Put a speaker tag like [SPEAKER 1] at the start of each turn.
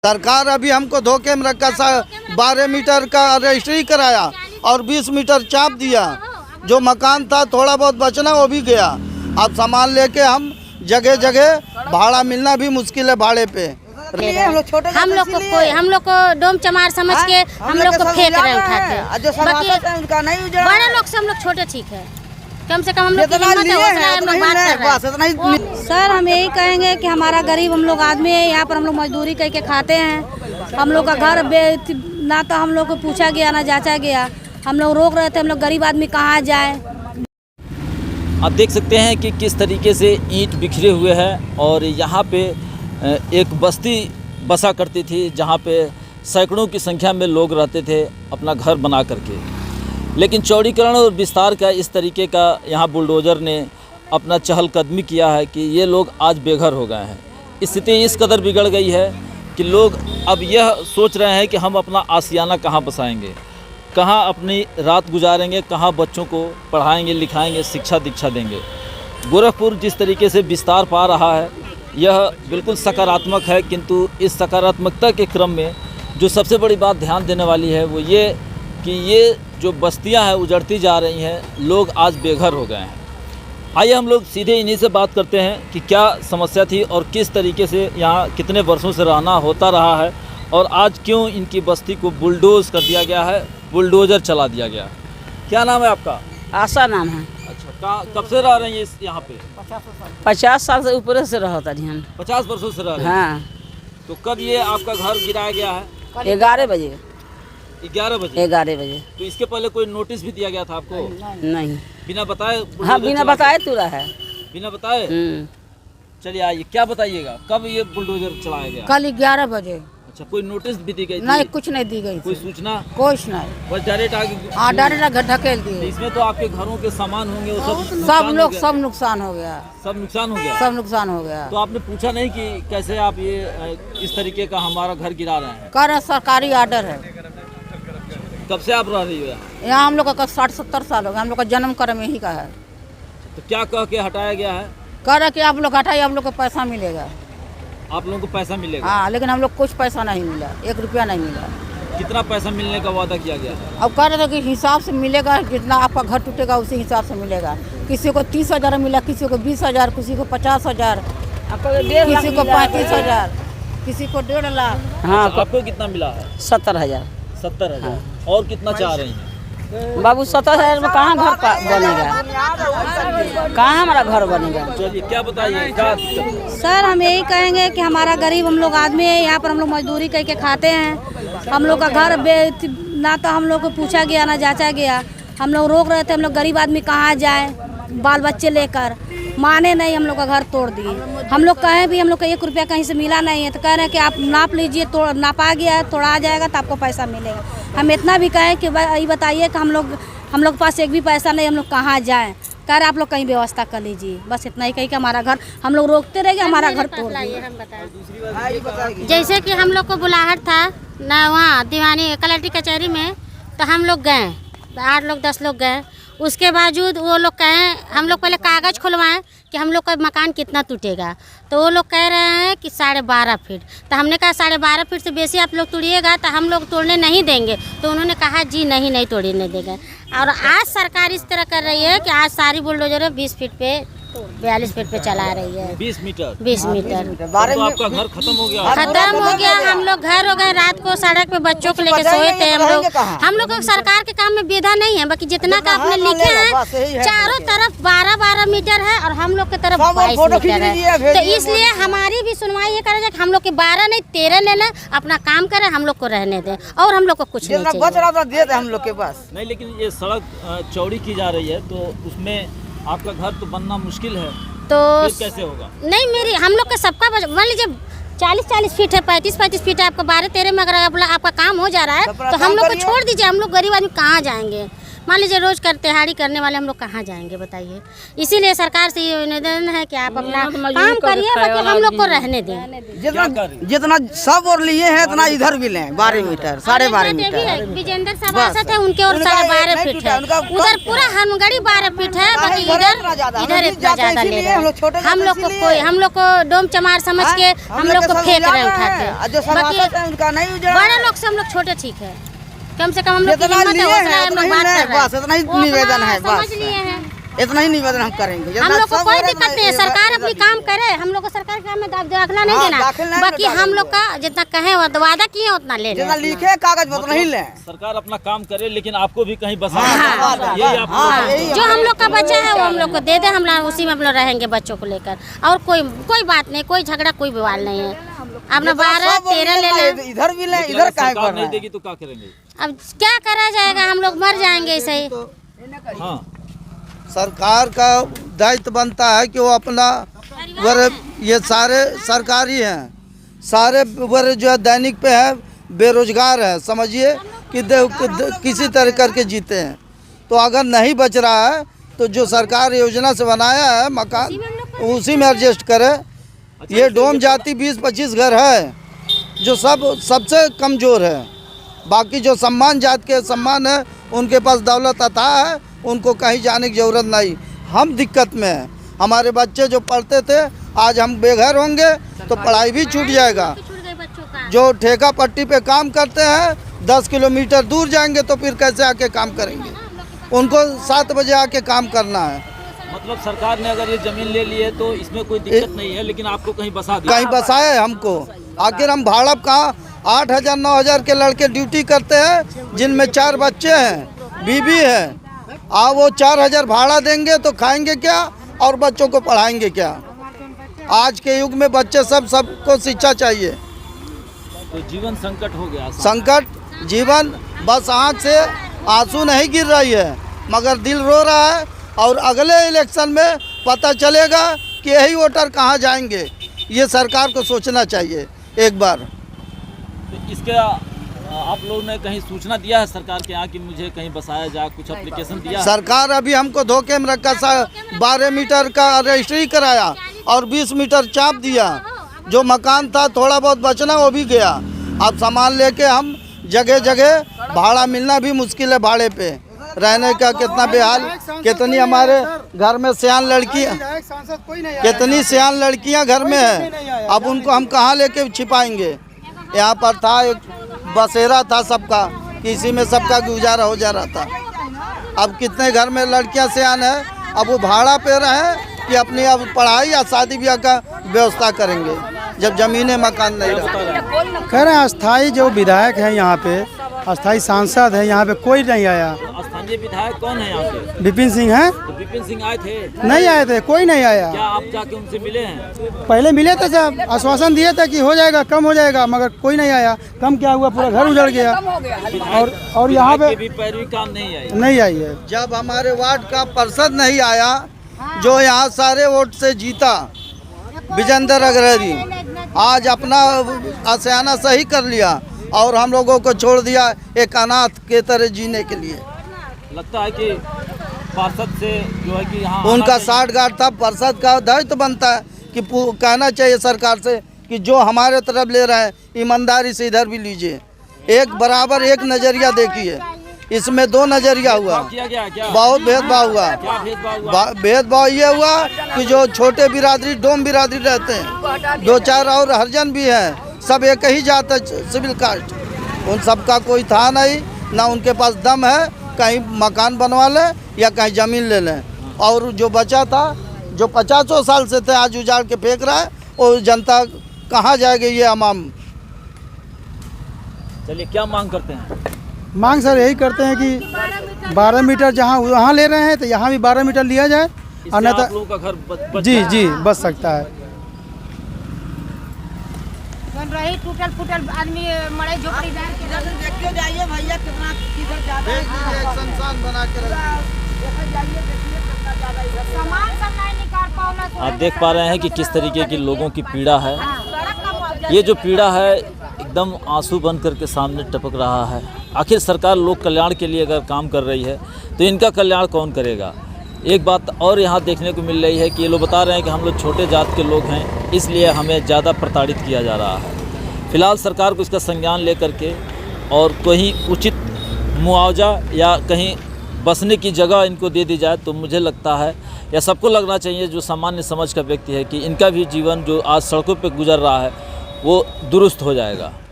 [SPEAKER 1] सरकार अभी हमको धोखे में रखा, 12 मीटर का रजिस्ट्री कराया और 20 मीटर चाप दिया। जो मकान था थोड़ा बहुत बचना वो भी गया। अब सामान लेके हम जगह जगह भाड़ा मिलना भी मुश्किल है भाड़े पे।
[SPEAKER 2] हम लोग को डोम चमार समझ के हम लोग को फेंक रहे उठा के। बड़े लोग से हम लोग छोटे ठीक है, कम से कम हम लोग की हिम्मत है, हौसला है, हम लोग बात कर रहे हैं।
[SPEAKER 3] सर हम यही कहेंगे कि हमारा गरीब हम लोग आदमी है, यहाँ पर हम लोग मजदूरी करके खाते हैं। हम लोग का घर ना तो हम लोग को पूछा गया ना जांचा गया। हम लोग रोक रहे थे, हम लोग गरीब आदमी कहाँ जाए।
[SPEAKER 4] आप देख सकते हैं कि किस तरीके से ईंट बिखरे हुए हैं और यहाँ पे एक बस्ती बसा करती थी जहाँ पे सैकड़ों की संख्या में लोग रहते थे अपना घर बना करके। लेकिन चौड़ीकरण और विस्तार का इस तरीके का यहाँ बुलडोज़र ने अपना चहलकदमी किया है कि ये लोग आज बेघर हो गए हैं। स्थिति इस कदर बिगड़ गई है कि लोग अब यह सोच रहे हैं कि हम अपना आशियाना कहाँ बसाएंगे, कहाँ अपनी रात गुजारेंगे, कहाँ बच्चों को पढ़ाएंगे लिखाएंगे, शिक्षा दीक्षा देंगे। गोरखपुर जिस तरीके से विस्तार पा रहा है यह बिल्कुल सकारात्मक है, किंतु इस सकारात्मकता के क्रम में जो सबसे बड़ी बात ध्यान देने वाली है वो ये कि ये जो बस्तियां हैं उजड़ती जा रही हैं, लोग आज बेघर हो गए हैं। आइए हम लोग सीधे इन्हीं से बात करते हैं कि क्या समस्या थी और किस तरीके से यहाँ कितने वर्षों से रहना होता रहा है और आज क्यों इनकी बस्ती को बुलडोज़ कर दिया गया है, बुलडोज़र चला दिया गया। क्या नाम है आपका?
[SPEAKER 3] आशा नाम है।
[SPEAKER 4] अच्छा, कब से रह रही हैं यहाँ पे?
[SPEAKER 3] 50 साल से ऊपर से रहा था।
[SPEAKER 4] 50 वर्षों से रह रहे हैं।
[SPEAKER 3] हाँ।
[SPEAKER 4] तो कब ये आपका घर गिराया गया है?
[SPEAKER 3] 11 बजे।
[SPEAKER 4] 11 बजे?
[SPEAKER 3] 11 बजे।
[SPEAKER 4] तो इसके पहले कोई नोटिस भी दिया गया था आपको?
[SPEAKER 3] नहीं।
[SPEAKER 4] बिना बताए?
[SPEAKER 3] हाँ, बिना बताए तुरा है।
[SPEAKER 4] बिना बताए? चलिए आइए, क्या बताइएगा कब ये बुलडोजर चलाया गया?
[SPEAKER 3] कल 11 बजे।
[SPEAKER 4] अच्छा, कोई नोटिस भी दी गई?
[SPEAKER 3] नहीं, कुछ नहीं दी गई।
[SPEAKER 4] कोई सूचना?
[SPEAKER 3] कुछ नहीं,
[SPEAKER 4] बस डायरेक्ट आगे?
[SPEAKER 3] हाँ, डायरेक्ट ढकेल दिए।
[SPEAKER 4] इसमें तो आपके घरों के सामान होंगे वो सब
[SPEAKER 3] सब नुकसान हो गया।
[SPEAKER 4] सब नुकसान हो गया?
[SPEAKER 3] सब नुकसान हो गया।
[SPEAKER 4] तो आपने पूछा नहीं कि कैसे आप ये इस तरीके का हमारा घर गिरा रहे हैं?
[SPEAKER 3] कर सरकारी ऑर्डर है।
[SPEAKER 4] कब से आप रह रही हो
[SPEAKER 3] यहाँ? हम लोग का 60-70 साल हो गया। हम लोग का जन्म कर्म यही का है।
[SPEAKER 4] तो क्या कह के हटाया गया है?
[SPEAKER 3] कह रहे कि आप लोग हटाइए, आप लोग को पैसा मिलेगा।
[SPEAKER 4] आप लोगों को पैसा मिलेगा?
[SPEAKER 3] हाँ, लेकिन हम लोग कुछ पैसा नहीं मिला, 1 रुपया नहीं मिला।
[SPEAKER 4] कितना पैसा मिलने का वादा किया गया?
[SPEAKER 3] अब कह रहे थे कि हिसाब से मिलेगा, जितना आपका घर टूटेगा उसी हिसाब से मिलेगा। किसी को 30,000 मिला, किसी को 20,000, किसी को 50,000, किसी को 35,000, किसी को 1.5 लाख।
[SPEAKER 4] हाँ, आपको कितना मिला है?
[SPEAKER 3] 70,000।
[SPEAKER 4] 70,000। और कितना चाह रही हैं?
[SPEAKER 3] बाबू 70,000 में कहाँ घर बनेगा? कहाँ हमारा घर बनेगा?
[SPEAKER 4] चलिए, क्या बताइए क्या?
[SPEAKER 3] सर हम यही कहेंगे कि हमारा गरीब हम लोग आदमी है, यहाँ पर हम लोग मजदूरी करके खाते हैं। हम लोग का घर ना तो हम लोग को पूछा गया ना जांचा गया। हम लोग रोक रहे थे, हम लोग गरीब आदमी कहाँ जाए बाल बच्चे लेकर। माने नहीं, हम लोग का घर तोड़ दिए। हम लोग कहें भी हम लोग का 1 रुपया कहीं से मिला नहीं है, तो कह रहे हैं कि आप नाप लीजिए, नापा गया है, तोड़ा जाएगा तो आपको पैसा मिलेगा। हम इतना भी कहें कि ये बताइए कि हम लोग के पास एक भी पैसा नहीं, हम लोग कहाँ जाएं। कह रहे आप लोग कहीं व्यवस्था कर लीजिए। बस इतना ही कही कि हमारा घर हम लोग रोकते रहेंगे, हमारा घर तोड़ दिए।
[SPEAKER 2] जैसे कि हम लोग को बुलाहट था ना वहाँ दीवानी कलेक्ट्री कचहरी में, तो हम लोग गए, 8 लोग 10 लोग गए। उसके बावजूद वो लोग कहें, हम लोग पहले कागज़ खुलवाएं कि हम लोग का मकान कितना टूटेगा, तो वो लोग कह रहे हैं कि 12.5 फीट। तो हमने कहा 12.5 फीट से बेसी आप लोग तोड़िएगा तो हम लोग तोड़ने नहीं देंगे। तो उन्होंने कहा जी नहीं तोड़ने देंगे। और आज सरकार इस तरह कर रही है कि आज सारी बुलडोजर 20 फीट पे 42 फीट पे चला रही है।
[SPEAKER 4] 20 मीटर?
[SPEAKER 2] 20 मीटर।
[SPEAKER 4] तो आपका घर खत्म हो गया?
[SPEAKER 2] खत्म हो गया। हम लोग घर हो गए, रात को सड़क पे बच्चों को लेके सोए थे। हम लोग को सरकार के काम में विधा नहीं है, बाकी जितना का आपने लिखे हैं चारों तरफ 12-12 मीटर है और हम लोग की तरफ 22 मीटर है। तो इसलिए हमारी भी सुनवाई ये करेगा कि हम लोग के 12 नहीं 13 लेना, अपना काम करें, हम लोग को रहने दें और हम लोग को कुछ नहीं चाहिए
[SPEAKER 3] हम लोग के पास
[SPEAKER 4] नहीं। लेकिन ये सड़क चौड़ी की जा रही है तो उसमें आपका घर तो बनना मुश्किल है, तो कैसे होगा?
[SPEAKER 2] नहीं, मेरी हम लोग का सबका मान लीजिए 40-40 फीट है, 35-35 फीट है। आपका 12-13 में अगर आपका काम हो जा रहा है तो हम लोग को छोड़ दीजिए। हम लोग गरीब आदमी कहाँ जाएंगे? मान लीजिए रोज़ दिहाड़ी करने वाले हम लोग कहाँ जाएंगे बताइए। इसीलिए सरकार से ये निवेदन है कि आप अपना काम करिए, बाकी हम लोग को रहने दें।
[SPEAKER 5] जितना सब और लिए हैं उतना इधर भी लें 12 मीटर 12.5 मीटर।
[SPEAKER 2] विजेंद्र सभासद है उनके और 12.5 फीट है, उधर पूरा हनुमगढ़ी 12 फीट है, बाकी इधर इतना ज्यादा ले रहे हैं। हम लोग को डोम चमार समझ के हम लोग को फेंक रहे उठा के, बाकी बड़े लोग से हम लोग छोटे ठीक है। कम से कम हम लोग की हिम्मत है, हौसला है, हम लोग बात कर रहे हैं।
[SPEAKER 5] बस इतना ही निवेदन है,
[SPEAKER 2] समझ लिए हैं,
[SPEAKER 5] इतना ही निवेदन हम करेंगे।
[SPEAKER 2] हम लोग को कोई दिक्कत नहीं है, सरकार अपनी काम करे, हम लोग को सरकार के काम में दाखिला नहीं देना, बाकी हम लोग का जितना कहे वादा किए उतना ले
[SPEAKER 5] जितना लिखे कागज उतना ही लें।
[SPEAKER 4] सरकार अपना काम करे लेकिन आपको भी कहीं बसा
[SPEAKER 2] जो हम लोग का बच्चा है वो हम लोग को दे दे, हम लोग उसी में हम लोग रहेंगे बच्चों को लेकर, और कोई बात नहीं, कोई झगड़ा कोई विवाद नहीं है। अपना 12-13 ले लें,
[SPEAKER 5] इधर भी लें, इधर काहे कर
[SPEAKER 4] नहीं देगी तो क्या करेंगे?
[SPEAKER 2] अब क्या करा जाएगा, हम लोग मर जाएंगे ऐसे ही।
[SPEAKER 4] हाँ,
[SPEAKER 1] सरकार का दायित्व बनता है कि वो अपना वर्ग, ये सारे सरकारी हैं, सारे वर्ग जो है दैनिक पे है, बेरोजगार है, समझिए कि किसी तरह करके जीते हैं। तो अगर नहीं बच रहा है तो जो सरकार योजना से बनाया है मकान उसी में एडजस्ट करे। ये डोम जाति 20-25 घर है जो सबसे कमज़ोर है, बाकी जो सम्मान जात के सम्मान है उनके पास दौलत अता है, उनको कहीं जाने की ज़रूरत नहीं। हम दिक्कत में हैं, हमारे बच्चे जो पढ़ते थे आज हम बेघर होंगे तो पढ़ाई भी छूट जाएगा। जो ठेका पट्टी पे काम करते हैं 10 किलोमीटर दूर जाएंगे तो फिर कैसे आके काम करेंगे, उनको 7 बजे आके काम करना है।
[SPEAKER 4] मतलब सरकार ने अगर ये जमीन ले ली है तो इसमें कोई दिक्कत नहीं है, लेकिन आपको कहीं बसा दिया,
[SPEAKER 1] कहीं बसाए हमको। आखिर हम भाड़ा कहाँ 8,000-9,000 के लड़के ड्यूटी करते हैं जिनमें 4 बच्चे हैं, बीवी है, वो 4,000 भाड़ा देंगे तो खाएंगे क्या और बच्चों को पढ़ाएंगे क्या? आज के युग में बच्चे सबको शिक्षा चाहिए।
[SPEAKER 4] तो जीवन संकट हो गया।
[SPEAKER 1] संकट जीवन, बस आँख से आंसू नहीं गिर रही है मगर दिल रो रहा है, और अगले इलेक्शन में पता चलेगा कि यही वोटर कहाँ जाएंगे। ये सरकार को सोचना चाहिए एक बार।
[SPEAKER 4] तो इसके आप लोगों ने कहीं सूचना दिया है सरकार के यहाँ कि मुझे कहीं बसाया जाए, कुछ एप्लीकेशन दिया?
[SPEAKER 1] सरकार अभी हमको धोखे में रखा, 12 मीटर का रजिस्ट्री कराया और 20 मीटर चाप दिया। जो मकान था थोड़ा बहुत बचना वो भी गया। अब सामान लेके हम जगह जगह, भाड़ा मिलना भी मुश्किल है, भाड़े पे रहने का कितना बेहाल। कितनी हमारे घर में सियान लड़कियाँ, कितनी सियान लड़कियाँ घर में है, अब उनको हम कहाँ लेके छिपाएंगे। यहाँ पर था एक बसेरा था सबका, किसी में सबका गुजारा हो जा रहा था। अब कितने घर में लड़कियाँ सियान है, अब वो भाड़ा पे रहे कि अपनी अब पढ़ाई या शादी ब्याह का व्यवस्था करेंगे जब जमीनें मकान नहीं रहे।
[SPEAKER 6] कह रहे हैं अस्थाई जो विधायक हैं यहाँ पे, अस्थाई सांसद है यहाँ पे, कोई नहीं आया।
[SPEAKER 4] स्थानीय विधायक कौन है यहाँ पे?
[SPEAKER 6] विपिन सिंह हैं।
[SPEAKER 4] तो विपिन सिंह आए थे?
[SPEAKER 6] नहीं आए थे, कोई नहीं आया।
[SPEAKER 4] क्या आप जाके उनसे मिले हैं?
[SPEAKER 6] पहले मिले थे, जब आश्वासन दिए थे कि हो जाएगा, कम हो जाएगा, मगर कोई नहीं आया। कम क्या हुआ, पूरा घर उजड़ गया। और यहाँ पे
[SPEAKER 4] भी पैरवी काम
[SPEAKER 6] नहीं आई है।
[SPEAKER 1] जब हमारे वार्ड का पार्षद नहीं आया जो यहाँ सारे वोट से जीता, विजेंद्र अग्रहरी, आज अपना आशियाना सही कर लिया और हम लोगों को छोड़ दिया एक अनाथ के तरह जीने के लिए।
[SPEAKER 4] लगता है कि पार्षद से जो है कि यहाँ
[SPEAKER 1] उनका 60 गार्ड था। पार्षद का दायित्व बनता है कि कहना चाहिए सरकार से कि जो हमारे तरफ ले रहे हैं ईमानदारी से इधर भी लीजिए, एक बराबर एक नज़रिया देखिए। इसमें 2 नज़रिया हुआ, बहुत भेदभाव हुआ। भेदभाव ये हुआ कि जो छोटे बिरादरी, डोम बिरादरी रहते हैं, 2-4 और हरिजन भी हैं, सब एक ही जात है, सिविल कास्ट, उन सब का कोई था नहीं, ना उनके पास दम है कहीं मकान बनवा लें या कहीं ज़मीन ले लें। और जो बचा था, जो 50 साल से थे, आज उजाड़ के फेंक रहा है, और जनता कहाँ जाएगी ये अमाम।
[SPEAKER 4] चलिए, क्या मांग करते हैं?
[SPEAKER 6] मांग सर यही करते हैं कि 12 मीटर जहाँ वहाँ ले रहे हैं तो यहाँ भी 12 मीटर लिया जाए, और नहीं
[SPEAKER 4] आप लोगों का घर
[SPEAKER 6] जी बच सकता है।
[SPEAKER 2] रही टूटल फूटल आदमी मरे झोपड़ीदार के
[SPEAKER 5] देखिए, जाइए भैया कितना किधर ज्यादा
[SPEAKER 1] संस्थान बना के
[SPEAKER 2] सामान सब नहीं निकाल पाओ।
[SPEAKER 4] आप देख पा रहे हैं कि किस तरीके की लोगों की पीड़ा है। ये जो पीड़ा है एकदम आंसू बन करके सामने टपक रहा है। आखिर सरकार लोक कल्याण के लिए अगर काम कर रही है तो इनका कल्याण कौन करेगा। एक बात और यहाँ देखने को मिल रही है कि ये लोग बता रहे हैं कि हम लोग छोटे जात के लोग हैं, इसलिए हमें ज़्यादा प्रताड़ित किया जा रहा है। फिलहाल सरकार को इसका संज्ञान लेकर के और कहीं उचित मुआवजा या कहीं बसने की जगह इनको दे दी जाए तो मुझे लगता है या सबको लगना चाहिए जो सामान्य समझ का व्यक्ति है कि इनका भी जीवन जो आज सड़कों पर गुजर रहा है वो दुरुस्त हो जाएगा।